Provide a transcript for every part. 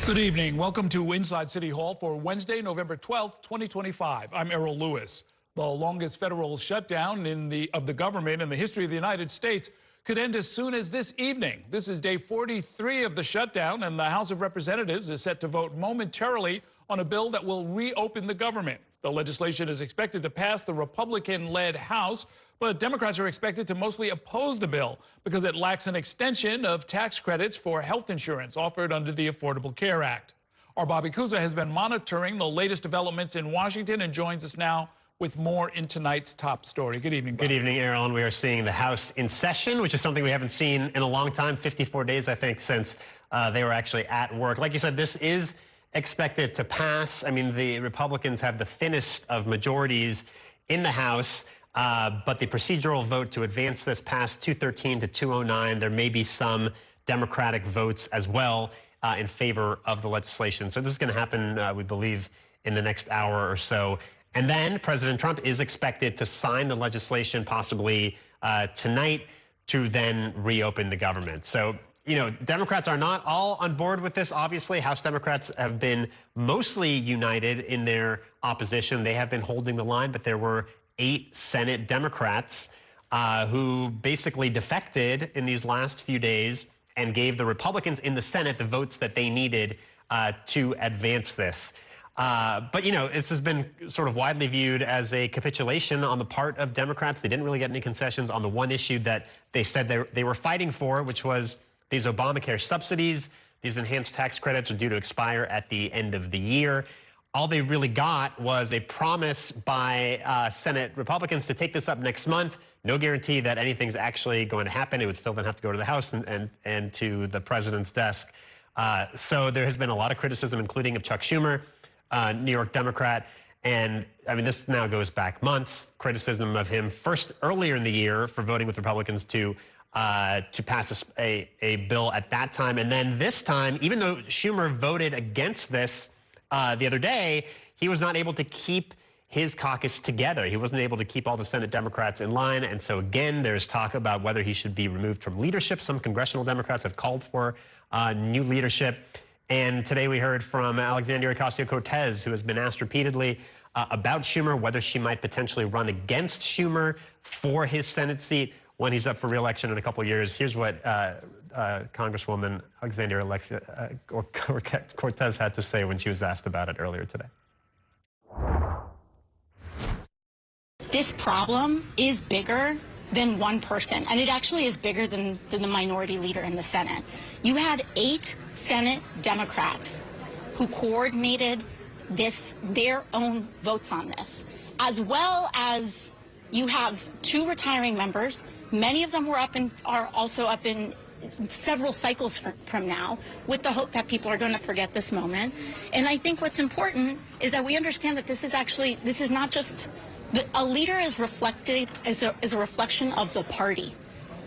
Good evening. Welcome to Inside City Hall for Wednesday, November 12th, 2025. I'm Errol Lewis. The longest federal shutdown of the government in the history of the United States could end as soon as this evening. This is day 43 of the shutdown, and the House of Representatives is set to vote momentarily on a bill that will reopen the government. The legislation is expected to pass the Republican-led House, but Democrats are expected to mostly oppose the bill because it lacks an extension of tax credits for health insurance offered under the Affordable Care Act. Our Bobby Kuza has been monitoring the latest developments in Washington and joins us now with more in tonight's top story. Good evening, Bob. Good evening, Errol. And we are seeing the House in session, which is something we haven't seen in a long time, 54 days, I think, since they were actually at work. Like you said, this is expected to pass. I mean, the Republicans have the thinnest of majorities in the House. But the procedural vote to advance this past 213 to 209, there may be some Democratic votes as well in favor of the legislation. So this is going to happen, we believe, in the next hour or so. And then President Trump is expected to sign the legislation possibly tonight to then reopen the government. So, you know, Democrats are not all on board with this, obviously. House Democrats have been mostly united in their opposition. They have been holding the line, but there were 8 Senate Democrats who basically defected in these last few days and gave the Republicans in the Senate the votes that they needed to advance this. But, you know, this has been sort of widely viewed as a capitulation on the part of Democrats. They didn't really get any concessions on the one issue that they said they were fighting for, which was these Obamacare subsidies. These enhanced tax credits are due to expire at the end of the year. All they really got was a promise by Senate Republicans to take this up next month. No guarantee that anything's actually going to happen. It would still then have to go to the House and to the president's desk. So there has been a lot of criticism, including of Chuck Schumer, New York Democrat. And I mean, this now goes back months. Criticism of him first earlier in the year for voting with Republicans to pass a bill at that time. And then this time, even though Schumer voted against this the other day, he was not able to keep his caucus together. He wasn't able to keep all the Senate Democrats in line. And so, again, there's talk about whether he should be removed from leadership. Some congressional Democrats have called for new leadership. And today we heard from Alexandria Ocasio-Cortez, who has been asked repeatedly about Schumer, whether she might potentially run against Schumer for his Senate seat when he's up for re-election in a couple of years. Here's what Congresswoman Alexandria Cortez had to say when she was asked about it earlier today. This problem is bigger than one person, and it actually is bigger than the minority leader in the Senate. You had 8 Senate Democrats who coordinated their own votes on this, as well as you have 2 retiring members. Many of them are also up in several cycles from now, with the hope that people are going to forget this moment. And I think what's important is that we understand that this is not just a leader is reflected as a reflection of the party.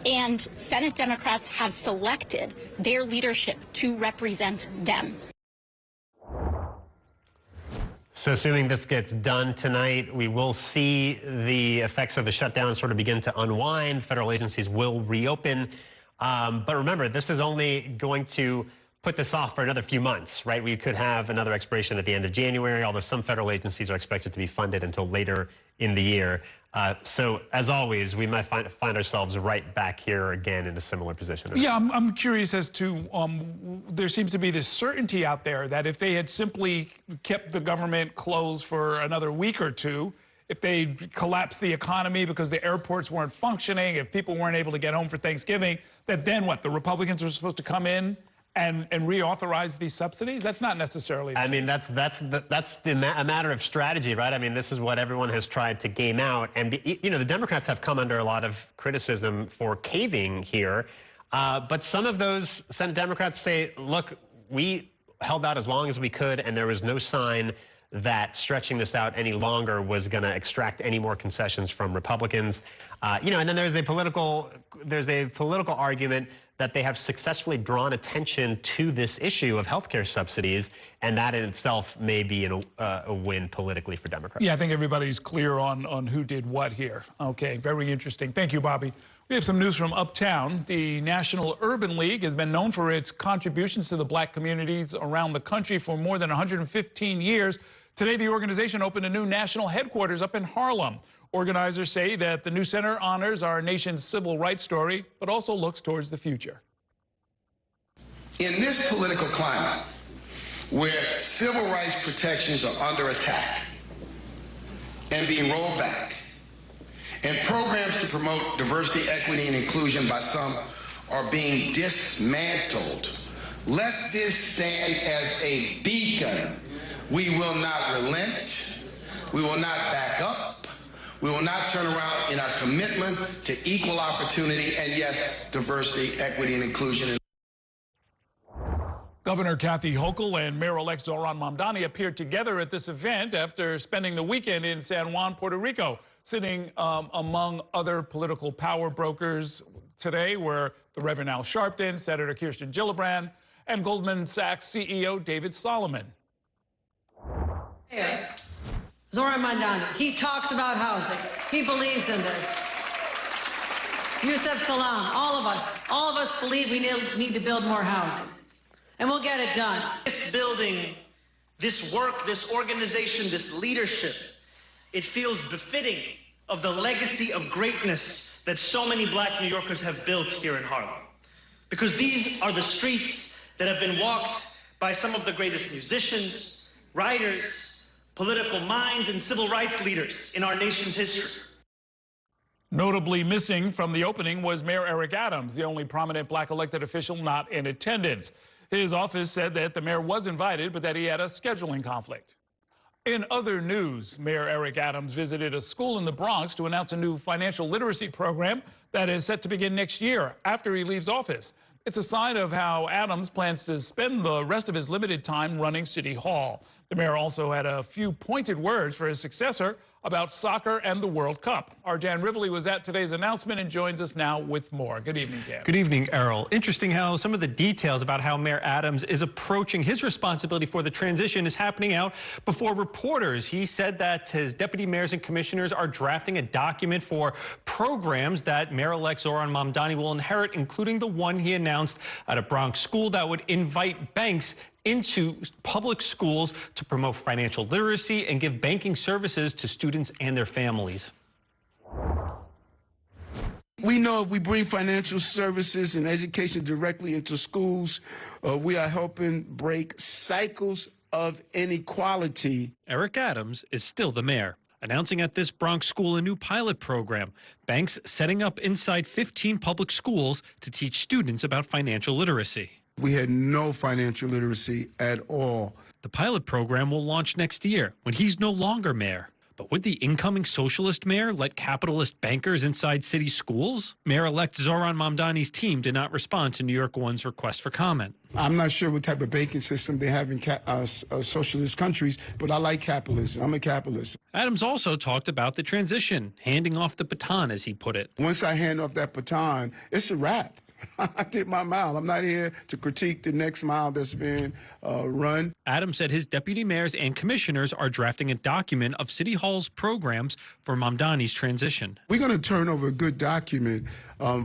And Senate Democrats have selected their leadership to represent them. So assuming this gets done tonight, we will see the effects of the shutdown sort of begin to unwind. Federal agencies will reopen. But remember, this is only going to put this off for another few months, right? We could have another expiration at the end of January, although some federal agencies are expected to be funded until later in the year. So, as always, we might find ourselves right back here again in a similar position. Yeah, I'm curious as to, there seems to be this certainty out there that if they had simply kept the government closed for another week or two, if they collapsed the economy because the airports weren't functioning, if people weren't able to get home for Thanksgiving, that then what, the Republicans were supposed to come in and reauthorize these subsidies? That's not necessarily. I mean, that's a matter of strategy, right? I mean, this is what everyone has tried to game out. And, you know, the Democrats have come under a lot of criticism for caving here. But some of those Senate Democrats say, look, we held out as long as we could, and there was no sign that stretching this out any longer was going to extract any more concessions from Republicans. You know, and then there's a political argument that they have successfully drawn attention to this issue of healthcare subsidies, and that in itself may be a win politically for Democrats. Yeah, I think everybody's clear on who did what here. Okay, very interesting. Thank you, Bobby. We have some news from Uptown. The National Urban League has been known for its contributions to the black communities around the country for more than 115 years. Today, the organization opened a new national headquarters up in Harlem. Organizers say that the new center honors our nation's civil rights story, but also looks towards the future. In this political climate, where civil rights protections are under attack and being rolled back, and programs to promote diversity, equity, and inclusion by some are being dismantled, let this stand as a beacon. We will not relent. We will not back up. We will not turn around in our commitment to equal opportunity and, yes, diversity, equity, and inclusion. Governor Kathy Hochul and Mayor-elect Zohran Mamdani appeared together at this event after spending the weekend in San Juan, Puerto Rico. Sitting among other political power brokers today were the Reverend Al Sharpton, Senator Kirsten Gillibrand, and Goldman Sachs CEO David Solomon. Mayor Zohran Mamdani, he talks about housing. He believes in this. Yusef Salaam, all of us believe we need to build more housing. And we'll get it done. This building, this work, this organization, this leadership, it feels befitting of the legacy of greatness that so many black New Yorkers have built here in Harlem. Because these are the streets that have been walked by some of the greatest musicians, writers, political minds, and civil rights leaders in our nation's history. Notably missing from the opening was Mayor Eric Adams, the only prominent black elected official not in attendance. His office said that the mayor was invited, but that he had a scheduling conflict. In other news, Mayor Eric Adams visited a school in the Bronx to announce a new financial literacy program that is set to begin next year after he leaves office. It's a sign of how Adams plans to spend the rest of his limited time running City Hall. The mayor also had a few pointed words for his successor about soccer and the World Cup. Our Dan Rivoli was at today's announcement and joins us now with more. Good evening, Dan. Good evening, Errol. Interesting how some of the details about how Mayor Adams is approaching his responsibility for the transition is happening out before reporters. He said that his deputy mayors and commissioners are drafting a document for programs that Mayor-elect Zohran Mamdani will inherit, including the one he announced at a Bronx school that would invite banks into public schools to promote financial literacy and give banking services to students and their families. We know if we bring financial services and education directly into schools, we are helping break cycles of inequality. Eric Adams is still the mayor, announcing at this Bronx school a new pilot program, banks setting up inside 15 public schools to teach students about financial literacy. We had no financial literacy at all. The pilot program will launch next year when he's no longer mayor. But would the incoming socialist mayor let capitalist bankers inside city schools? Mayor-elect Zohran Mamdani's team did not respond to New York One's request for comment. I'm not sure what type of banking system they have in socialist countries, but I like capitalism. I'm a capitalist. Adams also talked about the transition, handing off the baton, as he put it. Once I hand off that baton, it's a wrap. I did my mile. I'm not here to critique the next mile that's being run. Adams said his deputy mayors and commissioners are drafting a document of City Hall's programs for Mamdani's transition. We're going to turn over a good document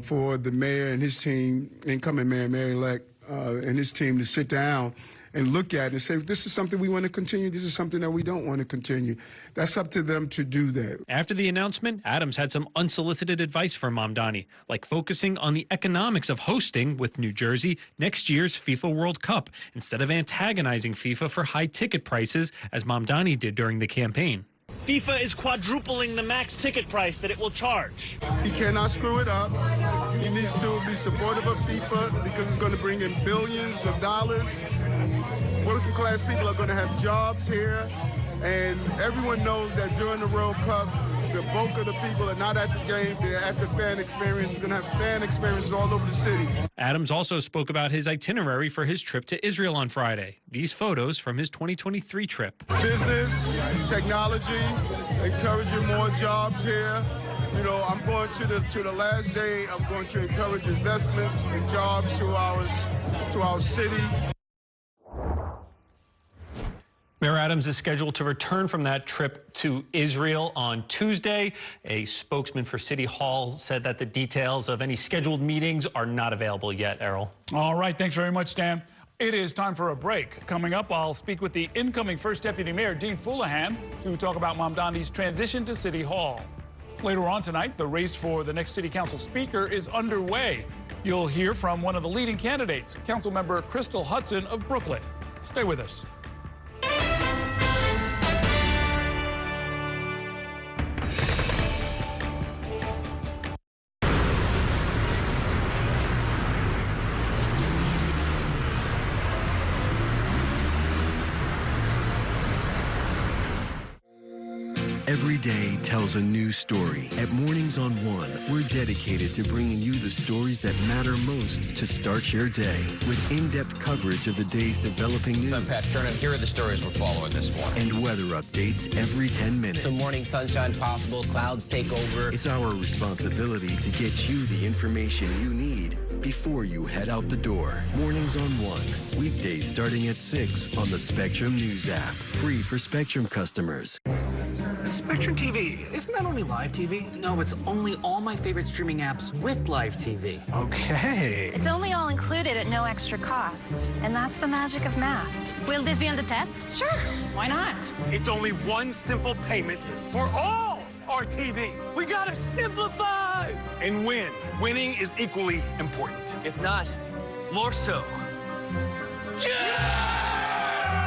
for the mayor and his team, incoming mayor-elect and his team, to sit down and look at it and say, this is something we want to continue, this is something that we don't want to continue. That's up to them to do that. After the announcement, Adams had some unsolicited advice for Mamdani, like focusing on the economics of hosting, with New Jersey, next year's FIFA World Cup, instead of antagonizing FIFA for high ticket prices, as Mamdani did during the campaign. FIFA is quadrupling the max ticket price that it will charge. He cannot screw it up. He needs to be supportive of FIFA because it's going to bring in billions of dollars. Working class people are going to have jobs here, and everyone knows that during the World Cup, the bulk of the people are not at the game, they're at the fan experience. We're going to have fan experiences all over the city. Adams also spoke about his itinerary for his trip to Israel on Friday. These photos from his 2023 trip. Business, technology, encouraging more jobs here. You know, I'm going to the last day, I'm going to encourage investments and jobs to our city. Mayor Adams is scheduled to return from that trip to Israel on Tuesday. A spokesman for City Hall said that the details of any scheduled meetings are not available yet, Errol. All right, thanks very much, Stan. It is time for a break. Coming up, I'll speak with the incoming First Deputy Mayor, Dean Fullahan, to talk about Mamdani's transition to City Hall. Later on tonight, the race for the next City Council Speaker is underway. You'll hear from one of the leading candidates, Councilmember Crystal Hudson of Brooklyn. Stay with us. Every day tells a new story. At Mornings on One, we're dedicated to bringing you the stories that matter most to start your day. With in-depth coverage of the day's developing news. I'm Pat Kernan. Here are the stories we're following this morning. And weather updates every 10 minutes. Some morning sunshine possible, clouds take over. It's our responsibility to get you the information you need before you head out the door. Mornings on One, weekdays starting at 6 on the Spectrum News app. Free for Spectrum customers. Spectrum TV, isn't that only live TV? No, it's only all my favorite streaming apps with live TV. Okay. It's only all included at no extra cost. And that's the magic of math. Will this be on the test? Sure, why not? It's only one simple payment for all our TV. We gotta simplify and win. Winning is equally important. If not, more so. Yeah!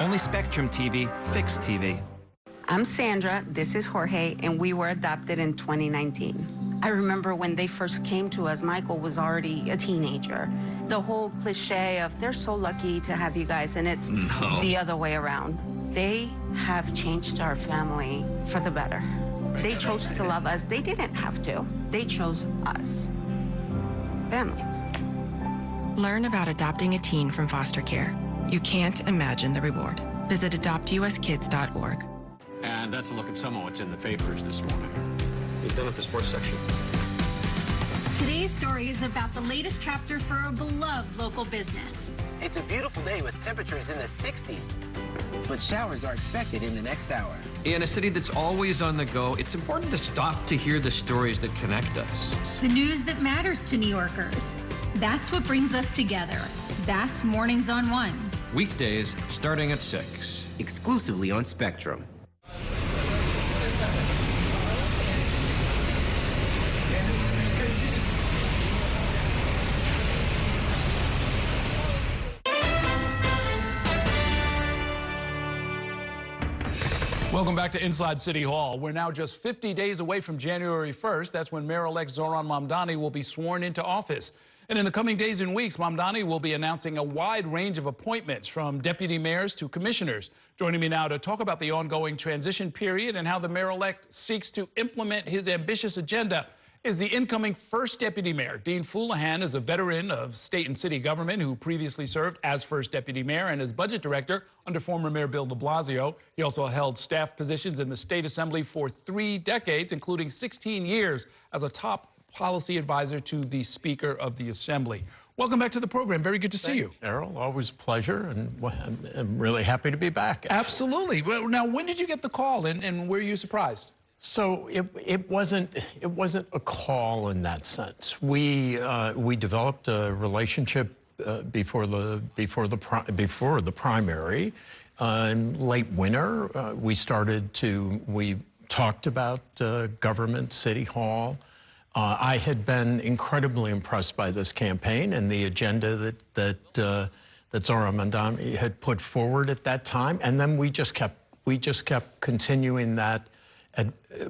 Only Spectrum TV, fixed TV. I'm Sandra, this is Jorge, and we were adopted in 2019. I remember when they first came to us, Michael was already a teenager. The whole cliche of, they're so lucky to have you guys, and it's the other way around. They have changed our family for the better. They chose to love us. They didn't have to. They chose us. Family. Learn about adopting a teen from foster care. You can't imagine the reward. Visit adoptuskids.org. And that's a look at some of what's in the papers this morning. You've done at the sports section. Today's story is about the latest chapter for a beloved local business. It's a beautiful day with temperatures in the 60s, but showers are expected in the next hour. In a city that's always on the go, it's important to stop to hear the stories that connect us. The news that matters to New Yorkers. That's what brings us together. That's Mornings on One. Weekdays starting at 6. Exclusively on Spectrum. Welcome back to Inside City Hall. We're now just 50 days away from January 1st. That's when Mayor-elect Zohran Mamdani will be sworn into office. And in the coming days and weeks, Mamdani will be announcing a wide range of appointments from deputy mayors to commissioners. Joining me now to talk about the ongoing transition period and how the mayor-elect seeks to implement his ambitious agenda is the incoming first deputy mayor. Dean Fullahan is a veteran of state and city government who previously served as first deputy mayor and as budget director under former Mayor Bill de Blasio. He also held staff positions in the state assembly for 3 decades, including 16 years as a top policy advisor to the Speaker of the Assembly. Welcome back to the program. Very good to see you. Errol, always a pleasure, and I'm really happy to be back. Absolutely. Well, now, when did you get the call, and were you surprised? So it wasn't a call in that sense. We developed a relationship before the primary. In late winter, we talked about government, City Hall. I had been incredibly impressed by this campaign and the agenda that Zohran Mamdani had put forward at that time, and then we just kept continuing that.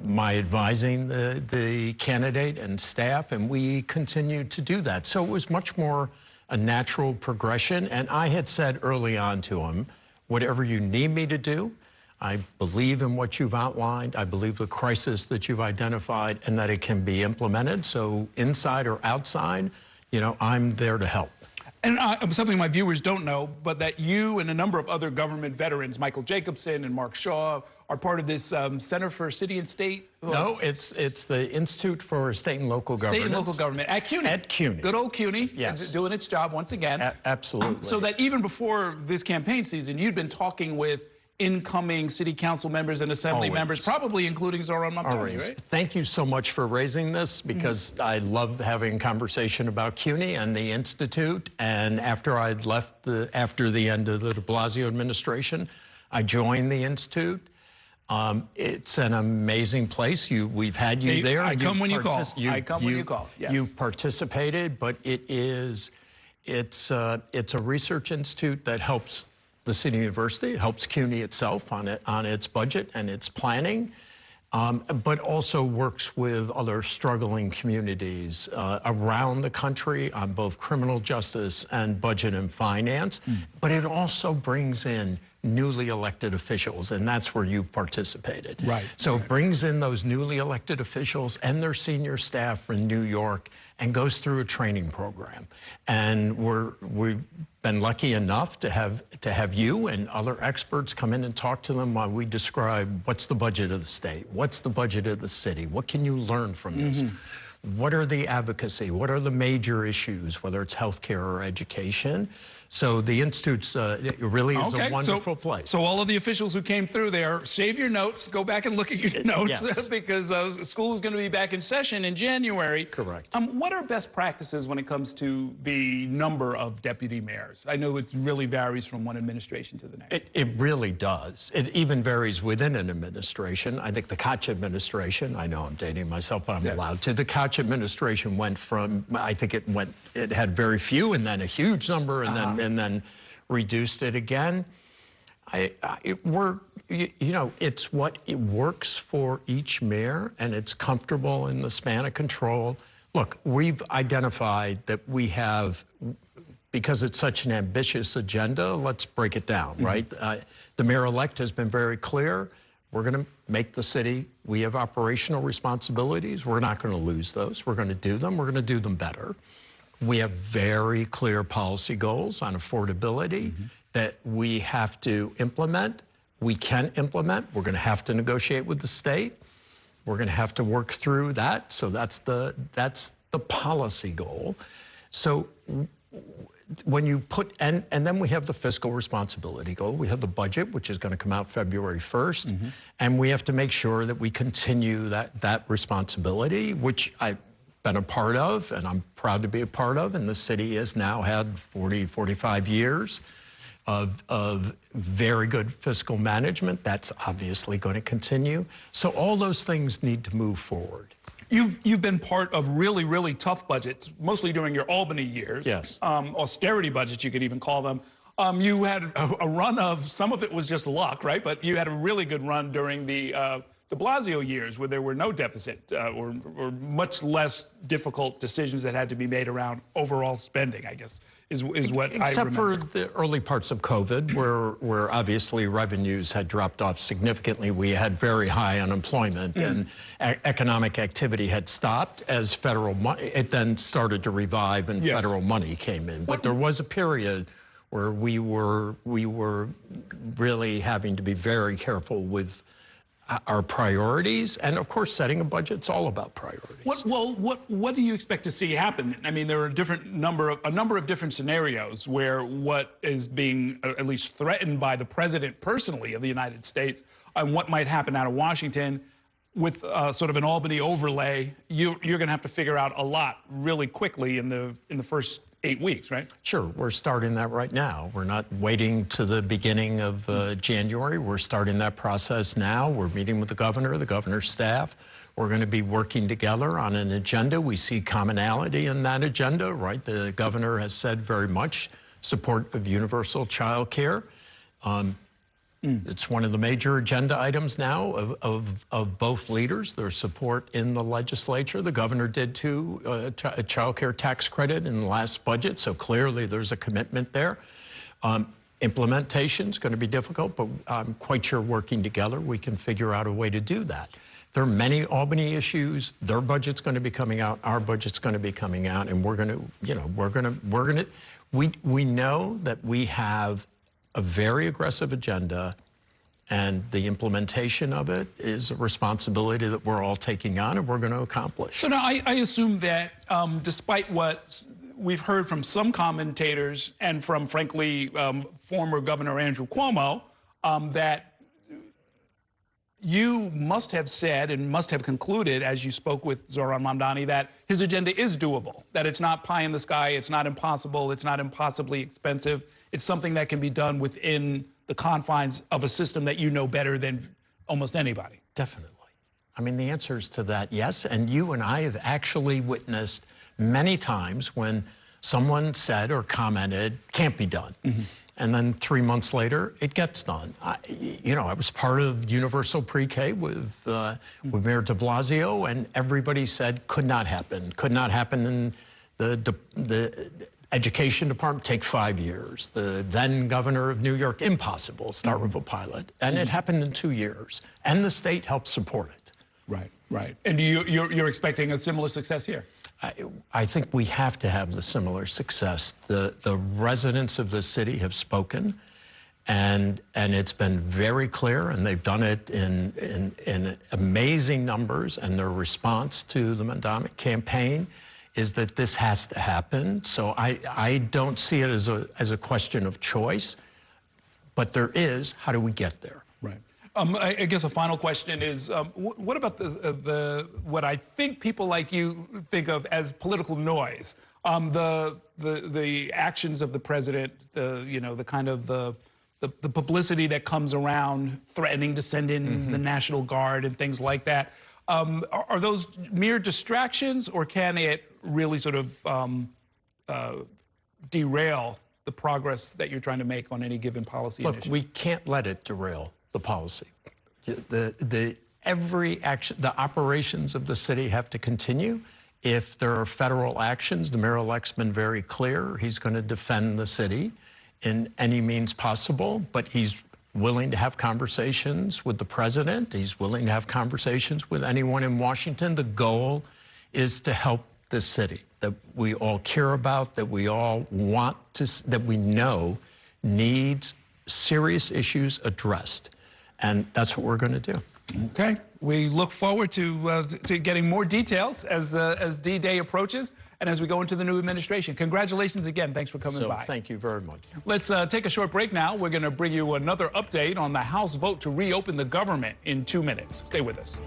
My advising the candidate and staff, and we continued to do that. So it was much more a natural progression, and I had said early on to him, whatever you need me to do, I believe in what you've outlined, I believe the crisis that you've identified, and that it can be implemented. So inside or outside, you know, I'm there to help. And something my viewers don't know, but that you and a number of other government veterans, Michael Jacobson and Mark Shaw, are part of this Center for City and State? No, it's the Institute for State and Local Government. State and Local Government at CUNY. At CUNY. Good old CUNY. Yes. Doing its job once again. Absolutely. So that even before this campaign season, you'd been talking with incoming city council members and assembly members, probably including Zoran Mamdani, right? Thank you so much for raising this, because I love having conversation about CUNY and the Institute. And after I'd left, after the end of the de Blasio administration, I joined the Institute. It's an amazing place. We've had you there. I come when you call. I come when you call. Yes. You've participated, but it's a research institute that helps the City University, helps CUNY itself on its budget and its planning, but also works with other struggling communities around the country on both criminal justice and budget and finance. But it also brings in newly elected officials, and that's where you've participated. Right. So it brings in those newly elected officials and their senior staff from New York and goes through a training program. And we've been lucky enough to have you and other experts come in and talk to them while we describe what's the budget of the state, what's the budget of the city, what can you learn from this? What are the advocacy? What are the major issues, whether it's healthcare or education? So the Institute's it really is a wonderful place. So all of the officials who came through there, save your notes, go back and look at your notes, because school is going to be back in session in January. Correct. What are best practices when it comes to the number of deputy mayors? I know it really varies from one administration to the next. It really does. It even varies within an administration. I think the Koch administration, I know I'm dating myself, but I'm allowed to. The Koch administration went from, I think it had very few and then a huge number and then reduced it again. It's what it works for each mayor, and it's comfortable in the span of control. Look, we've identified that we have, because it's such an ambitious agenda, let's break it down, right? The mayor-elect has been very clear. We're going to make the city, we have operational responsibilities. We're not going to lose those. We're going to do them. We're going to do them better. We have very clear policy goals on affordability that we have to implement. We can implement. We're going to have to negotiate with the state. We're going to have to work through that. So that's the policy goal. So when you put, and then we have the fiscal responsibility goal. We have the budget, which is going to come out February 1st. And we have to make sure that we continue that responsibility, which I've been a part of, and I'm proud to be a part of. And the city has now had 40, 45 years of very good fiscal management. That's obviously going to continue. So all those things need to move forward. You've been part of really, really tough budgets, mostly during your Albany years. Yes. Austerity budgets, you could even call them. You had a run of, some of it was just luck, right? But you had a really good run during the de Blasio years, where there were no deficit or much less difficult decisions that had to be made around overall spending, I guess, is what I remember. Except for the early parts of COVID, where obviously revenues had dropped off significantly. We had very high unemployment and economic activity had stopped as federal money. It then started to revive and federal money came in. But there was a period where we were really having to be very careful with our priorities, and of course, setting a budget's all about priorities. What do you expect to see happen? I mean, there are a number of different scenarios where what is being at least threatened by the president personally of the United States, and what might happen out of Washington, with sort of an Albany overlay. You're going to have to figure out a lot really quickly in the first 8 weeks, right? Sure, we're starting that right now. We're not waiting to the beginning of January. We're starting that process now. We're meeting with the governor's staff. We're going to be working together on an agenda. We see commonality in that agenda, right? The governor has said very much support of universal child care. It's one of the major agenda items now of both leaders, their support in the legislature. The governor did too, a child care tax credit in the last budget, so clearly there's a commitment there. Implementation is going to be difficult, but I'm quite sure working together we can figure out a way to do that. There are many Albany issues. Their budget's going to be coming out, our budget's going to be coming out, and we're going to, we know that we have a very aggressive agenda, and the implementation of it is a responsibility that we're all taking on and we're going to accomplish. So now I assume that despite what we've heard from some commentators and from, frankly, former Governor Andrew Cuomo, that you must have said and must have concluded, as you spoke with Zohran Mamdani, that his agenda is doable, that it's not pie in the sky, it's not impossible, it's not impossibly expensive. It's something that can be done within the confines of a system that you know better than almost anybody. Definitely. I mean, the answer is to that, yes. And you and I have actually witnessed many times when someone said or commented, can't be done. And then 3 months later, it gets done. I was part of Universal Pre-K with Mayor de Blasio, and everybody said could not happen. Could not happen in the Education Department, take 5 years. The then governor of New York, impossible, start with a pilot. And it happened in 2 years. And the state helped support it. Right, right. And you're expecting a similar success here? I think we have to have the similar success. The residents of the city have spoken, and it's been very clear, and they've done it in amazing numbers, and their response to the Mamdani campaign is that this has to happen. So I don't see it as a question of choice, but there is, how do we get there? Right. I guess a final question is, what about what I think people like you think of as political noise? The actions of the president, the kind of the publicity that comes around threatening to send in the National Guard and things like that. Are those mere distractions, or can it really sort of derail the progress that you're trying to make on any given policy initiative? Look, we can't let it derail the policy. Every action, the operations of the city have to continue. If there are federal actions, the mayor-elect's been very clear. He's going to defend the city in any means possible, but he's willing to have conversations with the president. He's willing to have conversations with anyone in Washington. The goal is to help the city that we all care about, that we all want to, that we know needs serious issues addressed. And that's what we're going to do. Okay. We look forward to getting more details as D-Day approaches and as we go into the new administration. Congratulations again. Thanks for coming by. Thank you very much. Let's take a short break now. We're going to bring you another update on the House vote to reopen the government in 2 minutes. Stay with us.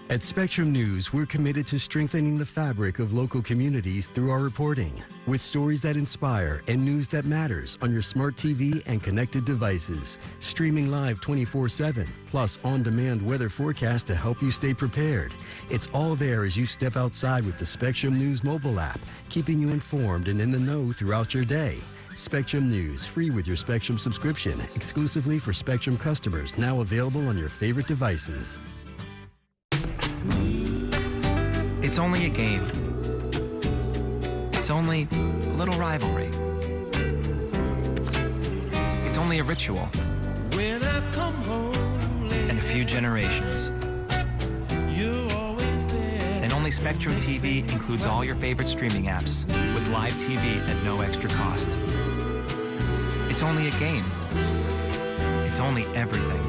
At Spectrum News, we're committed to strengthening the fabric of local communities through our reporting, with stories that inspire and news that matters on your smart TV and connected devices, streaming live 24/7, plus on-demand weather forecast to help you stay prepared. It's all there as you step outside with the Spectrum News mobile app, keeping you informed and in the know throughout your day. Spectrum News, free with your Spectrum subscription, exclusively for Spectrum customers, now available on your favorite devices. It's only a game. It's only a little rivalry. It's only a ritual. When I come home and a few generations. You're always there. And only Spectrum TV includes all your favorite streaming apps with live TV at no extra cost. It's only a game. It's only everything.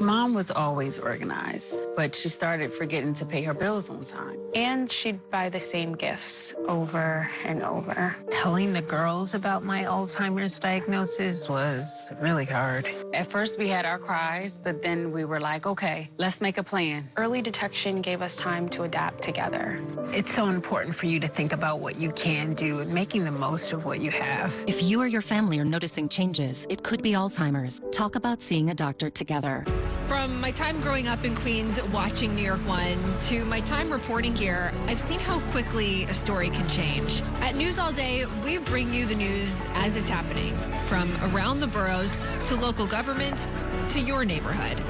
Mom was always organized, but she started forgetting to pay her bills on time. And she'd buy the same gifts over and over. Telling the girls about my Alzheimer's diagnosis was really hard. At first, we had our cries, but then we were like, okay, let's make a plan. Early detection gave us time to adapt together. It's so important for you to think about what you can do and making the most of what you have. If you or your family are noticing changes, it could be Alzheimer's. Talk about seeing a doctor together. From my time growing up in Queens watching New York 1 to my time reporting here, I've seen how quickly a story can change. At News All Day, we bring you the news as it's happening, from around the boroughs to local government to your neighborhood.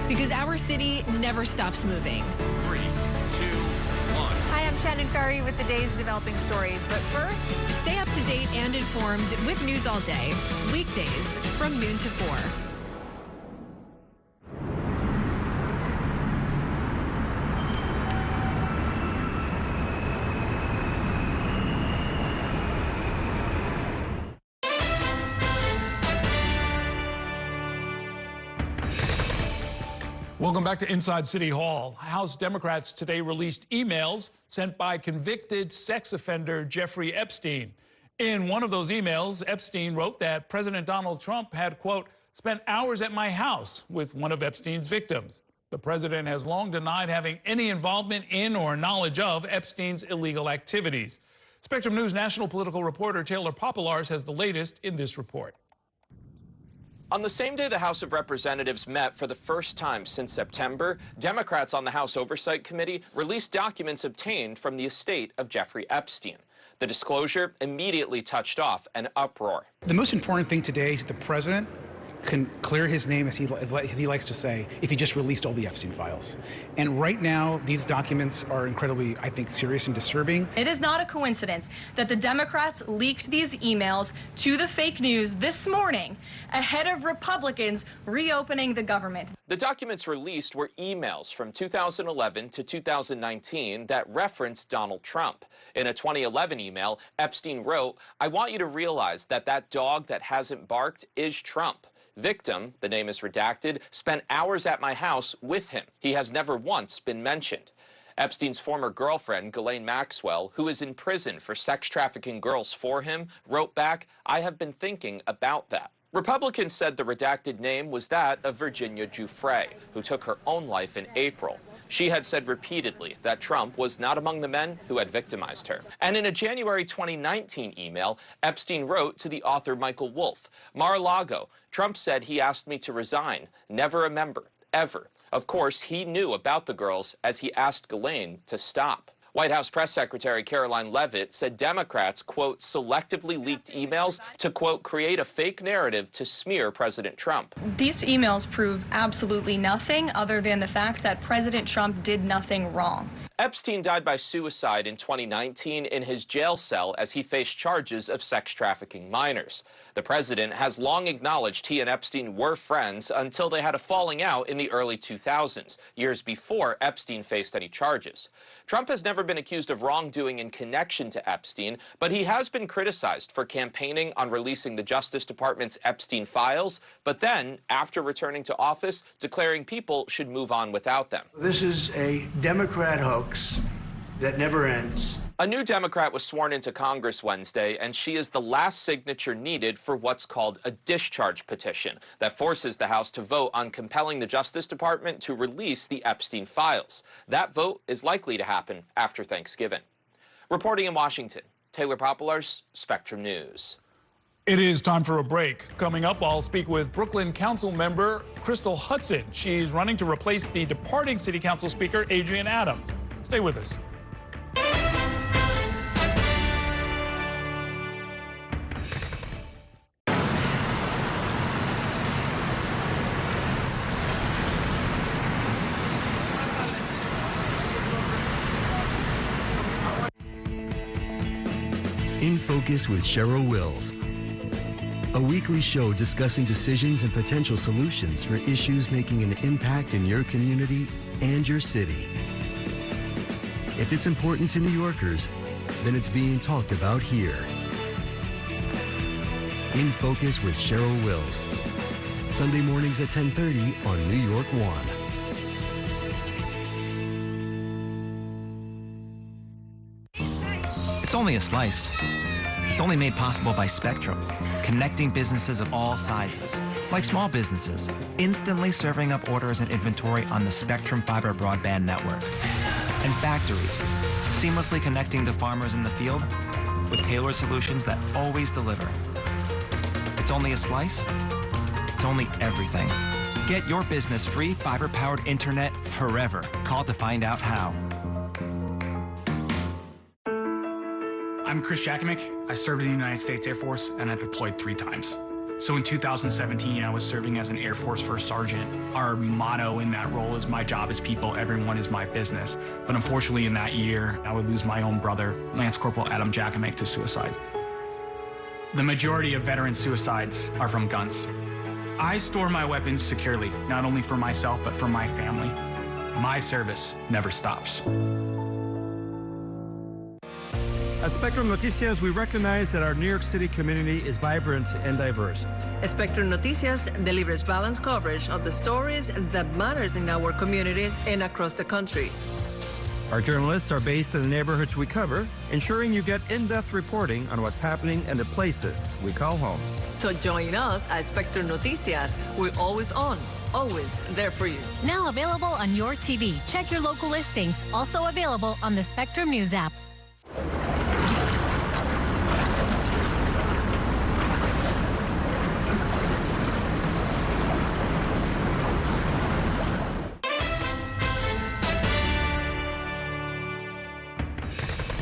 Because our city never stops moving. 3, 2, 1. Hi, I'm Shannon Ferry with the day's developing stories. But first, stay up to date and informed with News All Day, weekdays from noon to 4. Welcome back to Inside City Hall. House Democrats today released emails sent by convicted sex offender Jeffrey Epstein. In one of those emails, Epstein wrote that President Donald Trump had, quote, spent hours at my house with one of Epstein's victims. The president has long denied having any involvement in or knowledge of Epstein's illegal activities. Spectrum News national political reporter Taylor Popolars has the latest in this report. On the same day the House of Representatives met for the first time since September, Democrats on the House Oversight Committee released documents obtained from the estate of Jeffrey Epstein. The disclosure immediately touched off an uproar. The most important thing today is the president can clear his name, as he likes to say, if he just released all the Epstein files. And right now, these documents are incredibly, I think, serious and disturbing. It is not a coincidence that the Democrats leaked these emails to the fake news this morning ahead of Republicans reopening the government. The documents released were emails from 2011 to 2019 that referenced Donald Trump. In a 2011 email, Epstein wrote, "I want you to realize that that dog that hasn't barked is Trump. Victim, the name is redacted, spent hours at my house with him. He has never once been mentioned." Epstein's former girlfriend, Ghislaine Maxwell, who is in prison for sex trafficking girls for him, wrote back, "I have been thinking about that." Republicans said the redacted name was that of Virginia Giuffre, who took her own life in April. She had said repeatedly that Trump was not among the men who had victimized her. And in a January 2019 email, Epstein wrote to the author Michael Wolff, "Mar-a-Lago, Trump said he asked me to resign. Never a member, ever." Of course, he knew about the girls as he asked Ghislaine to stop. White House Press Secretary Caroline Leavitt said Democrats, quote, selectively leaked emails to, quote, create a fake narrative to smear President Trump. These emails prove absolutely nothing other than the fact that President Trump did nothing wrong. Epstein died by suicide in 2019 in his jail cell as he faced charges of sex trafficking minors. The president has long acknowledged he and Epstein were friends until they had a falling out in the early 2000s, years before Epstein faced any charges. Trump has never been accused of wrongdoing in connection to Epstein, but he has been criticized for campaigning on releasing the Justice Department's Epstein files, but then, after returning to office, declaring people should move on without them. This is a Democrat hoax that never ends. A new Democrat was sworn into Congress Wednesday, and she is the last signature needed for what's called a discharge petition that forces the House to vote on compelling the Justice Department to release the Epstein files. That vote is likely to happen after Thanksgiving. Reporting in Washington, Taylor Popolars, Spectrum News. It is time for a break. Coming up, I'll speak with Brooklyn Council member Crystal Hudson. She's running to replace the departing City Council Speaker Adrian Adams. Stay with us. In Focus with Cheryl Wills, a weekly show discussing decisions and potential solutions for issues making an impact in your community and your city. If it's important to New Yorkers, then it's being talked about here. In Focus with Cheryl Wills, Sunday mornings at 10:30 on New York One. It's only a slice. It's only made possible by Spectrum, connecting businesses of all sizes, like small businesses, instantly serving up orders and inventory on the Spectrum Fiber broadband network, and factories, seamlessly connecting to farmers in the field with tailored solutions that always deliver. It's only a slice. It's only everything. Get your business free fiber-powered internet forever. Call to find out how. I'm Chris Jakimick. I served in the United States Air Force, and I deployed 3 times. So in 2017, I was serving as an Air Force First Sergeant. Our motto in that role is, my job is people, everyone is my business. But unfortunately in that year, I would lose my own brother, Lance Corporal Adam Jakimick, to suicide. The majority of veteran suicides are from guns. I store my weapons securely, not only for myself, but for my family. My service never stops. At Spectrum Noticias, we recognize that our New York City community is vibrant and diverse. Spectrum Noticias delivers balanced coverage of the stories that matter in our communities and across the country. Our journalists are based in the neighborhoods we cover, ensuring you get in-depth reporting on what's happening in the places we call home. So join us at Spectrum Noticias. We're always on, always there for you. Now available on your TV. Check your local listings. Also available on the Spectrum News app.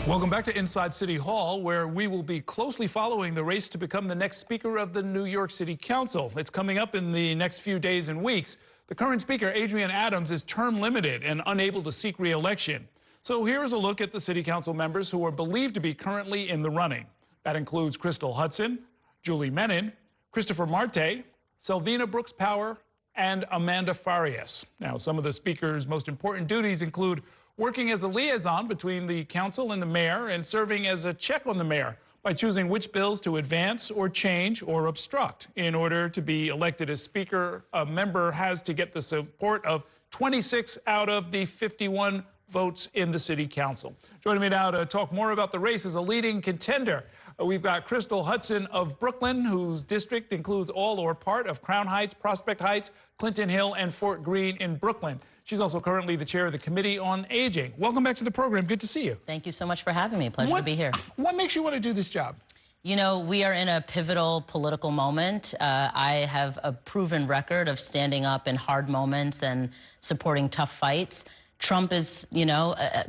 Welcome back to Inside City Hall, where we will be closely following the race to become the next Speaker of the New York City Council. It's coming up in the next few days and weeks. The current Speaker, Adrienne Adams, is term limited and unable to seek re-election. So here's a look at the City Council members who are believed to be currently in the running. That includes Crystal Hudson, Julie Menin, Christopher Marte, Selvina Brooks Power, and Amanda Farias. Now, some of the Speaker's most important duties include working as a liaison between the council and the mayor and serving as a check on the mayor by choosing which bills to advance or change or obstruct. In order to be elected as Speaker, a member has to get the support of 26 out of the 51 votes in the City Council. Joining me now to talk more about the race is a leading contender. We've got Crystal Hudson of Brooklyn, whose district includes all or part of Crown Heights, Prospect Heights, Clinton Hill, and Fort Greene in Brooklyn. She's also currently the chair of the Committee on Aging. Welcome back to the program. Good to see you. Thank you so much for having me. Pleasure to be here. What makes you want to do this job? You know, we are in a pivotal political moment. I have a proven record of standing up in hard moments and supporting tough fights. Trump is,